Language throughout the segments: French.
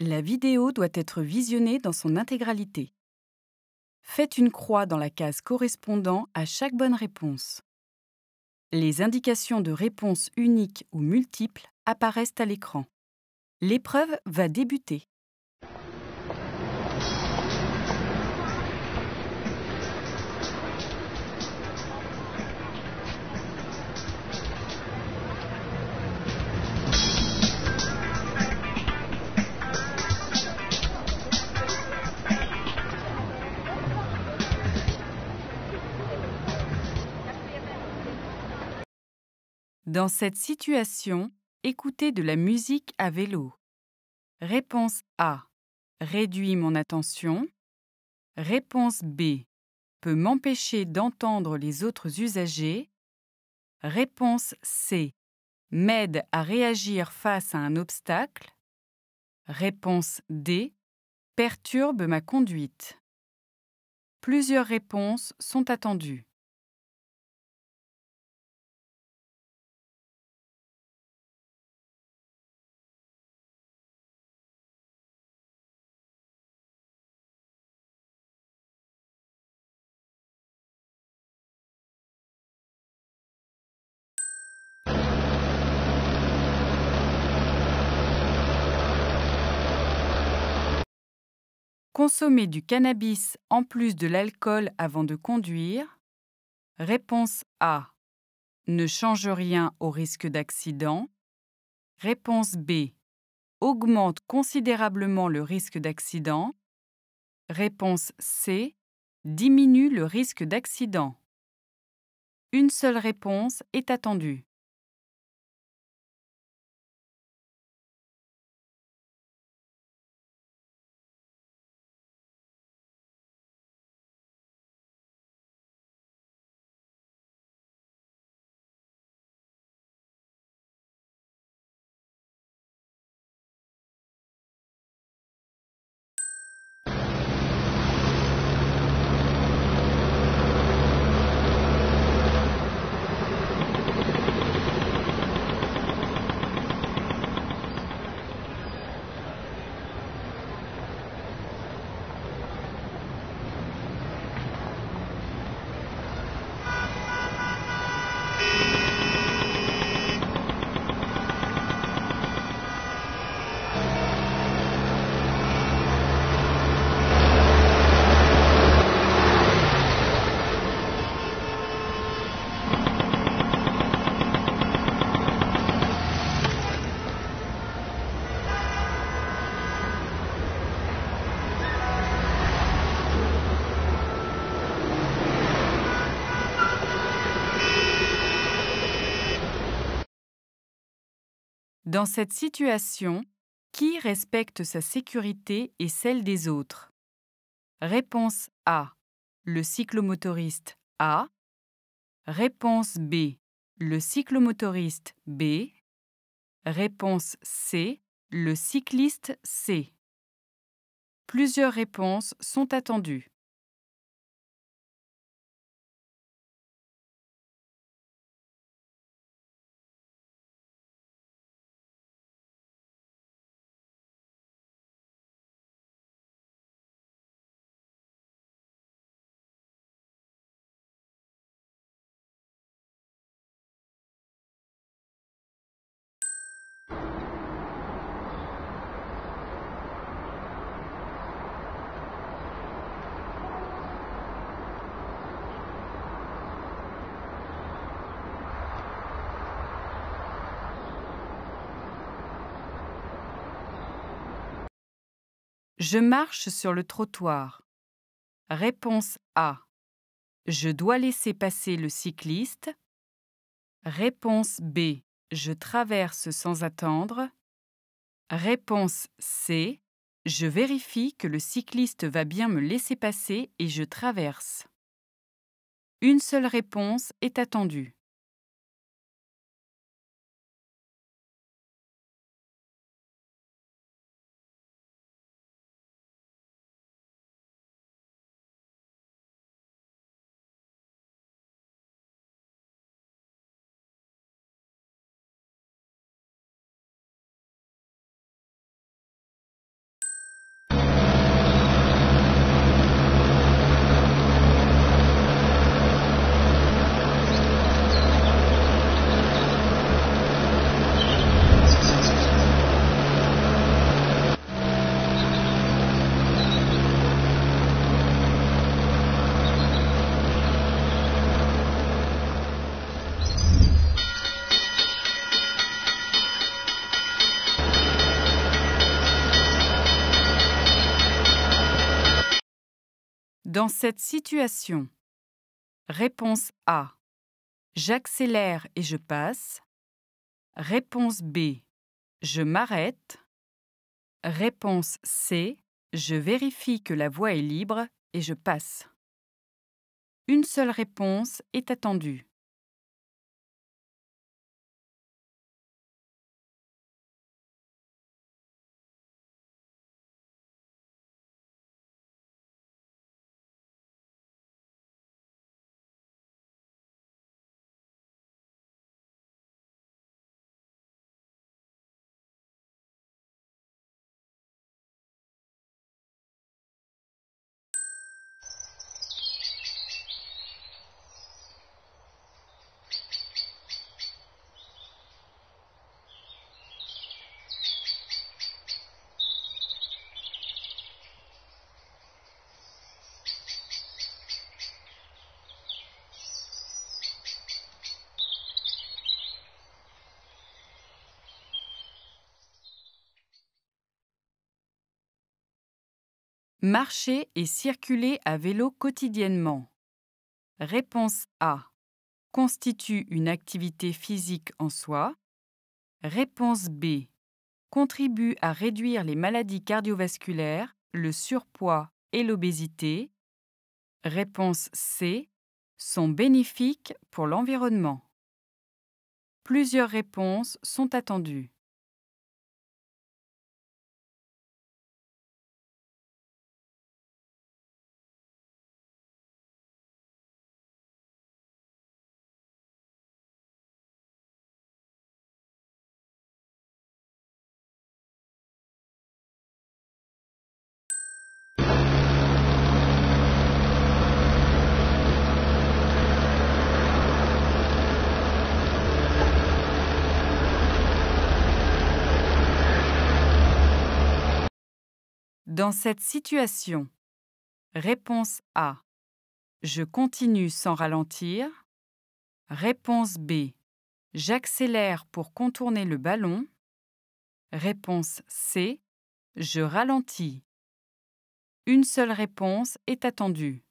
La vidéo doit être visionnée dans son intégralité. Faites une croix dans la case correspondant à chaque bonne réponse. Les indications de réponse unique ou multiple apparaissent à l'écran. L'épreuve va débuter. Dans cette situation, écoutez de la musique à vélo. Réponse A. Réduit mon attention. Réponse B. Peut m'empêcher d'entendre les autres usagers. Réponse C. M'aide à réagir face à un obstacle. Réponse D. Perturbe ma conduite. Plusieurs réponses sont attendues. Consommer du cannabis en plus de l'alcool avant de conduire. Réponse A. Ne change rien au risque d'accident. Réponse B. Augmente considérablement le risque d'accident. Réponse C. Diminue le risque d'accident. Une seule réponse est attendue. Dans cette situation, qui respecte sa sécurité et celle des autres? Réponse A. Le cyclomotoriste A. Réponse B. Le cyclomotoriste B. Réponse C. Le cycliste C. Plusieurs réponses sont attendues. Je marche sur le trottoir. Réponse A. Je dois laisser passer le cycliste. Réponse B. Je traverse sans attendre. Réponse C. Je vérifie que le cycliste va bien me laisser passer et je traverse. Une seule réponse est attendue. Dans cette situation, réponse A. J'accélère et je passe. Réponse B. Je m'arrête. Réponse C. Je vérifie que la voie est libre et je passe. Une seule réponse est attendue. Marcher et circuler à vélo quotidiennement. Réponse A. Constitue une activité physique en soi. Réponse B. Contribue à réduire les maladies cardiovasculaires, le surpoids et l'obésité. Réponse C. Sont bénéfiques pour l'environnement. Plusieurs réponses sont attendues. Dans cette situation, réponse A. Je continue sans ralentir. Réponse B. J'accélère pour contourner le ballon. Réponse C. Je ralentis. Une seule réponse est attendue.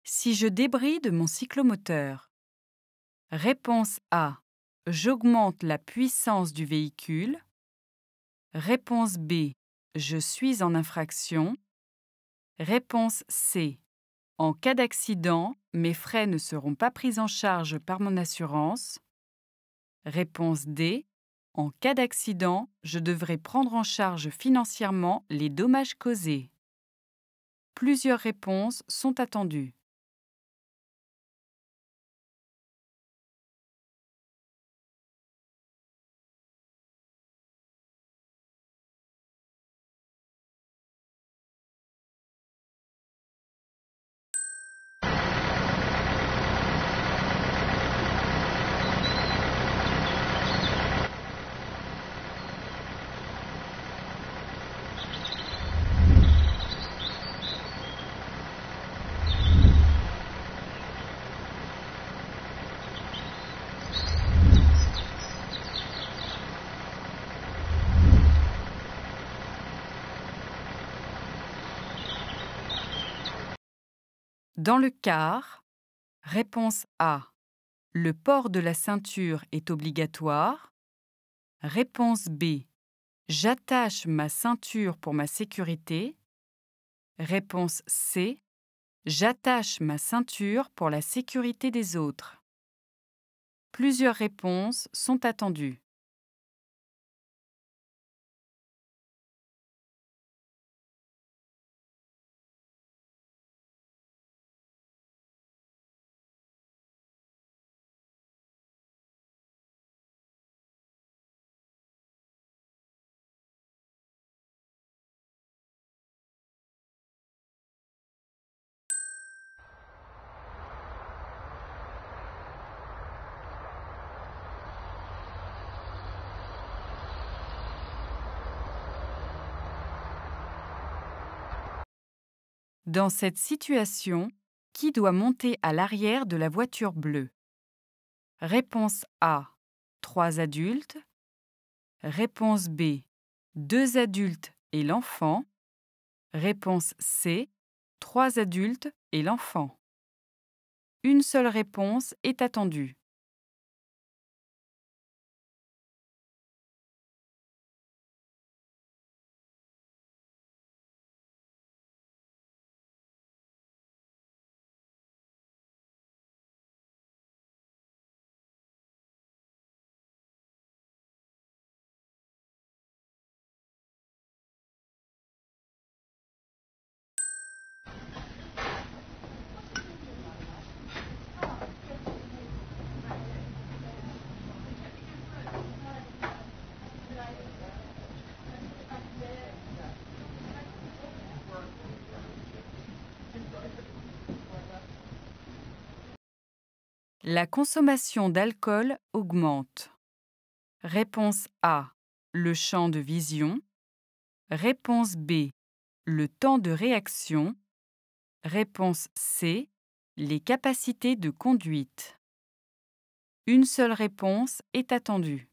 Si je débride mon cyclomoteur. Réponse A. J'augmente la puissance du véhicule. Réponse B. Je suis en infraction. Réponse C. En cas d'accident, mes frais ne seront pas pris en charge par mon assurance. Réponse D. En cas d'accident, je devrai prendre en charge financièrement les dommages causés. Plusieurs réponses sont attendues. Dans le car, réponse A. Le port de la ceinture est obligatoire. Réponse B. J'attache ma ceinture pour ma sécurité. Réponse C. J'attache ma ceinture pour la sécurité des autres. Plusieurs réponses sont attendues. Dans cette situation, qui doit monter à l'arrière de la voiture bleue? Réponse A, 3 adultes. Réponse B, 2 adultes et l'enfant. Réponse C, 3 adultes et l'enfant. Une seule réponse est attendue. La consommation d'alcool augmente. Réponse A, le champ de vision. Réponse B, le temps de réaction. Réponse C, les capacités de conduite. Une seule réponse est attendue.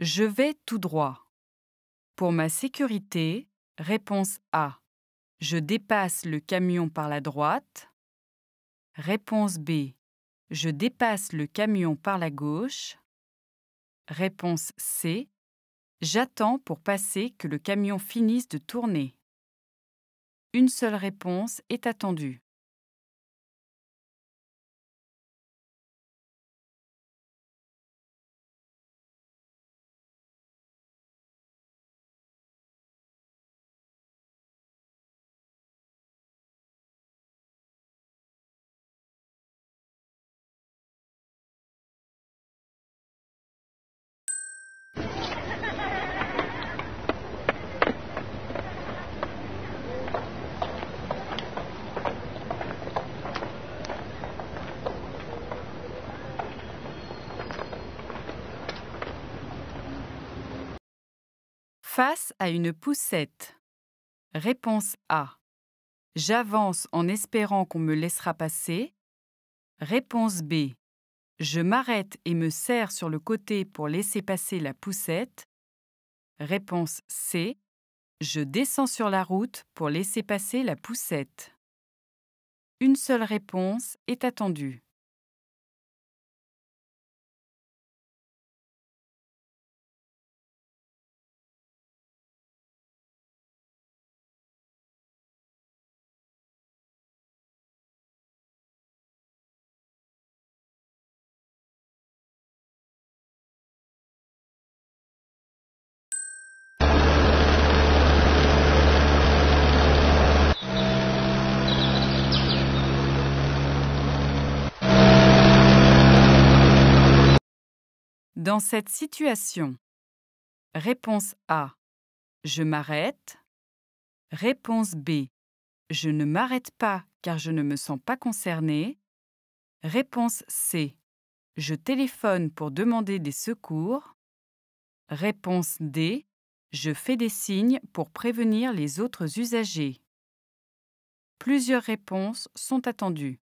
Je vais tout droit. Pour ma sécurité, réponse A, je dépasse le camion par la droite. Réponse B, je dépasse le camion par la gauche. Réponse C, j'attends pour passer que le camion finisse de tourner. Une seule réponse est attendue. Face à une poussette. Réponse A, j'avance en espérant qu'on me laissera passer. Réponse B, je m'arrête et me serre sur le côté pour laisser passer la poussette. Réponse C, je descends sur la route pour laisser passer la poussette. Une seule réponse est attendue. Dans cette situation, réponse A, je m'arrête. Réponse B, je ne m'arrête pas car je ne me sens pas concernée. Réponse C, je téléphone pour demander des secours. Réponse D, je fais des signes pour prévenir les autres usagers. Plusieurs réponses sont attendues.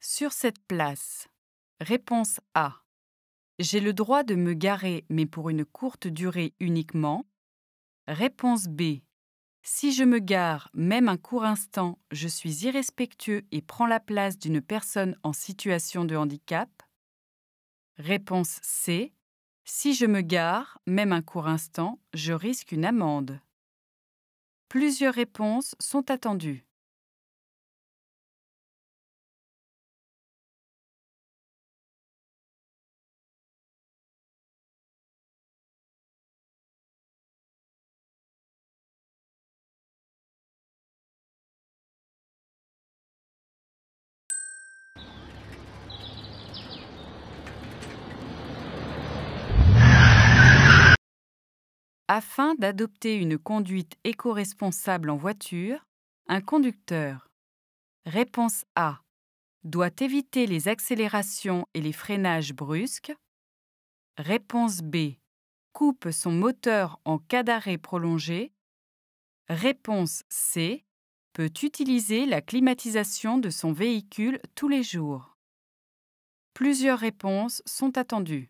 Sur cette place. Réponse A. J'ai le droit de me garer, mais pour une courte durée uniquement. Réponse B. Si je me gare, même un court instant, je suis irrespectueux et prends la place d'une personne en situation de handicap. Réponse C. Si je me gare, même un court instant, je risque une amende. Plusieurs réponses sont attendues. Afin d'adopter une conduite éco-responsable en voiture, un conducteur. Réponse A. Doit éviter les accélérations et les freinages brusques. Réponse B. Coupe son moteur en cas d'arrêt prolongé. Réponse C. Peut utiliser la climatisation de son véhicule tous les jours. Plusieurs réponses sont attendues.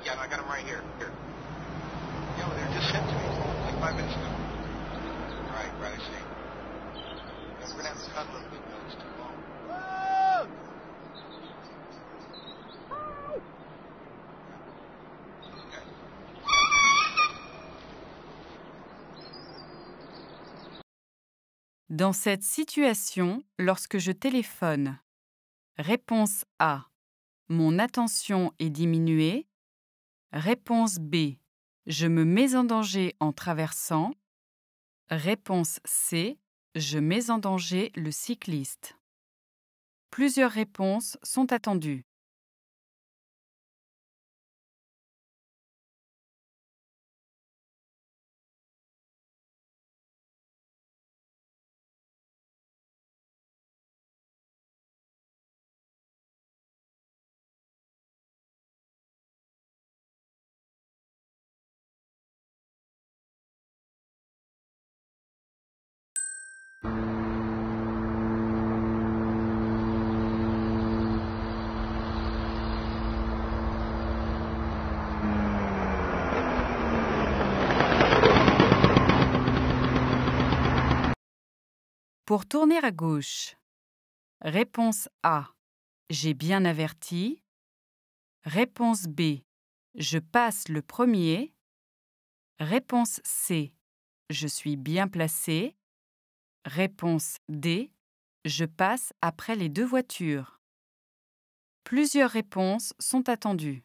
Yeah, I got them right here. Here. Yeah, well, they're just sent to me like 5 minutes ago. Right, I see. Yeah, we're gonna have to cut a little bit, though. It's too long. Okay. Dans cette situation, lorsque je téléphone. Réponse A. Mon attention est diminuée. Réponse B. Je me mets en danger en traversant. Réponse C. Je mets en danger le cycliste. Plusieurs réponses sont attendues. Pour tourner à gauche. Réponse A. J'ai bien averti. Réponse B. Je passe le premier. Réponse C. Je suis bien placé. Réponse D. Je passe après les deux voitures. Plusieurs réponses sont attendues.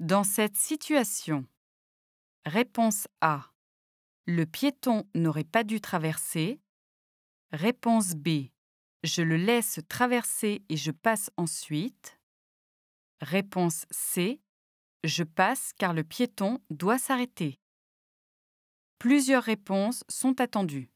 Dans cette situation. Réponse A. Le piéton n'aurait pas dû traverser. Réponse B. Je le laisse traverser et je passe ensuite. Réponse C. Je passe car le piéton doit s'arrêter. Plusieurs réponses sont attendues.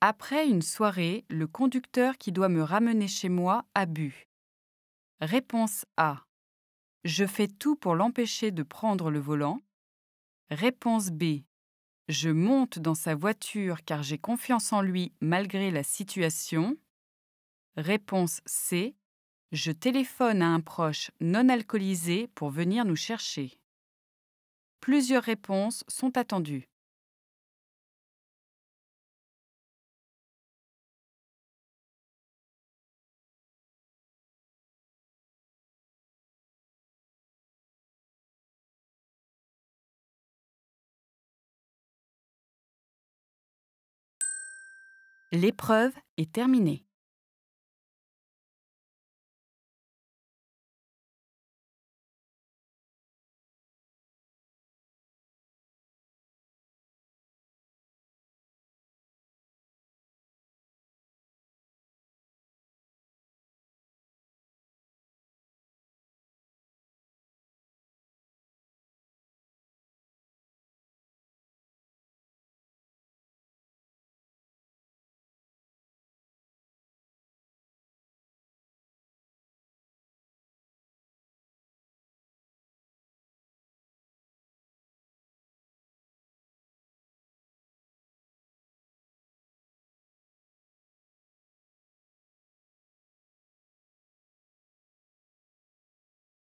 Après une soirée, le conducteur qui doit me ramener chez moi a bu. Réponse A. Je fais tout pour l'empêcher de prendre le volant. Réponse B. Je monte dans sa voiture car j'ai confiance en lui malgré la situation. Réponse C. Je téléphone à un proche non alcoolisé pour venir nous chercher. Plusieurs réponses sont attendues. L'épreuve est terminée.